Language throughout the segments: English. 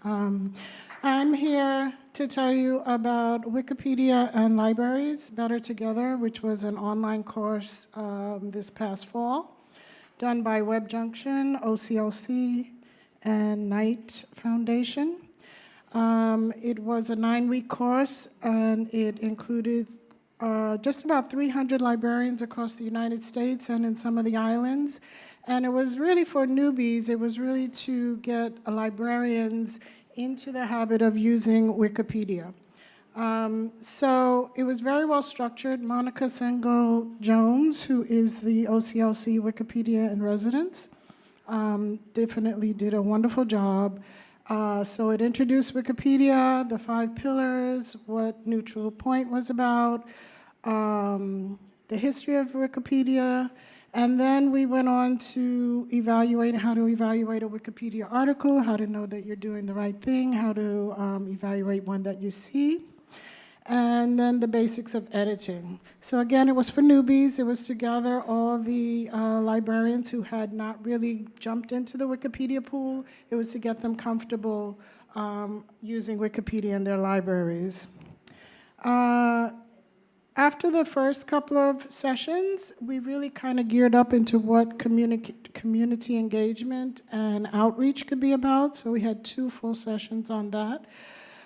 I'm here to tell you about Wikipedia and Libraries Better Together, which was an online course this past fall, done by WebJunction, OCLC, and Knight Foundation. It was a 9-week course, and it included just about 300 librarians across the United States and in some of the islands. And it was really for newbies. It was really to get librarians into the habit of using Wikipedia. So it was very well structured. Monica Sengo-Jones, who is the OCLC Wikipedia in residence, definitely did a wonderful job. So it introduced Wikipedia, the 5 pillars, what Neutral Point was about, the history of Wikipedia, and then we went on to evaluate how to evaluate a Wikipedia article, how to know that you're doing the right thing, how to evaluate one that you see, and then the basics of editing. So again, it was for newbies. It was to gather all the librarians who had not really jumped into the Wikipedia pool. It was to get them comfortable using Wikipedia in their libraries. After the first couple of sessions, we really kind of geared up into what community engagement and outreach could be about. So we had 2 full sessions on that.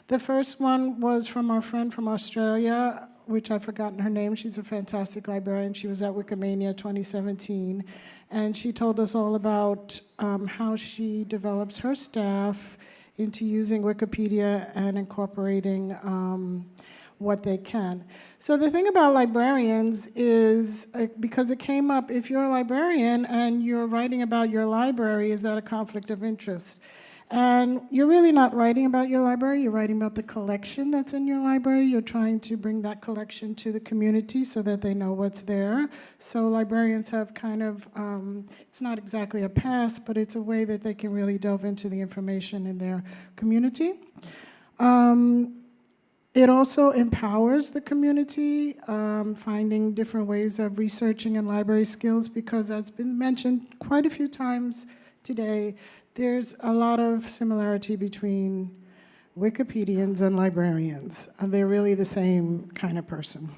The first one was from our friend from Australia, which I've forgotten her name. She's a fantastic librarian. She was at Wikimania 2017. And she told us all about how she develops her staff into using Wikipedia and incorporating what they can. So the thing about librarians is, because it came up, if you're a librarian and you're writing about your library, is that a conflict of interest? And you're really not writing about your library, you're writing about the collection that's in your library. You're trying to bring that collection to the community so that they know what's there. So librarians have kind of, it's not exactly a pass, but it's a way that they can really delve into the information in their community. It also empowers the community, finding different ways of researching and library skills, because as been mentioned quite a few times today, there's a lot of similarity between Wikipedians and librarians. And they're really the same kind of person.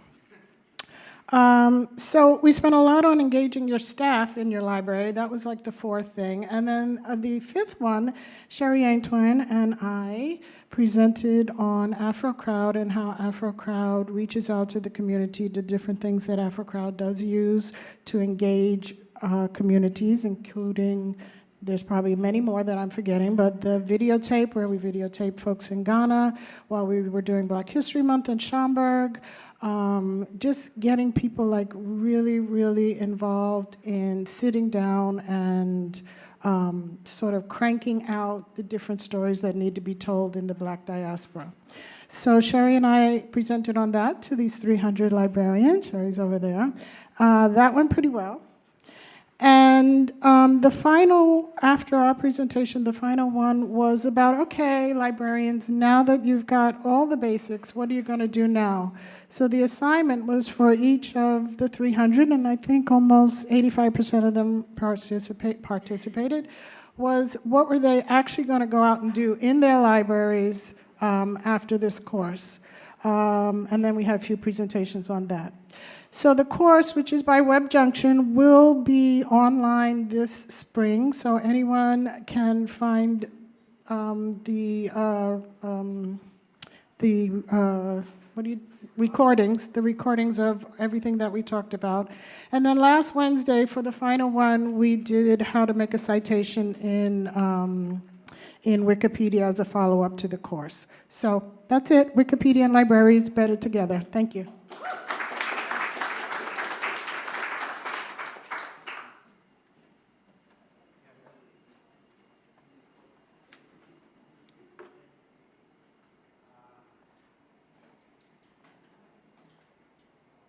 So we spent a lot on engaging your staff in your library. That was like the 4th thing. And then the 5th one, Sherry Antoine and I presented on AfroCrowd and how AfroCrowd reaches out to the community, the different things that AfroCrowd does use to engage communities, including, there's probably many more that I'm forgetting, but the videotape, where we videotape folks in Ghana while we were doing Black History Month in Schaumburg. Just getting people like really involved in sitting down and sort of cranking out the different stories that need to be told in the Black diaspora. So Sherry and I presented on that to these 300 librarians. Sherry's over there. That went pretty well. And the final, after our presentation, the final one was about, okay, librarians, now that you've got all the basics, what are you going to do now? So the assignment was for each of the 300, and I think almost 85% of them participated, was what were they actually going to go out and do in their libraries after this course. And then we had a few presentations on that. So the course, which is by WebJunction, will be online this spring, so anyone can find the recordings of everything that we talked about. And then last Wednesday, for the final one, we did how to make a citation in Wikipedia as a follow-up to the course. So that's it. Wikipedia and libraries better together. Thank you.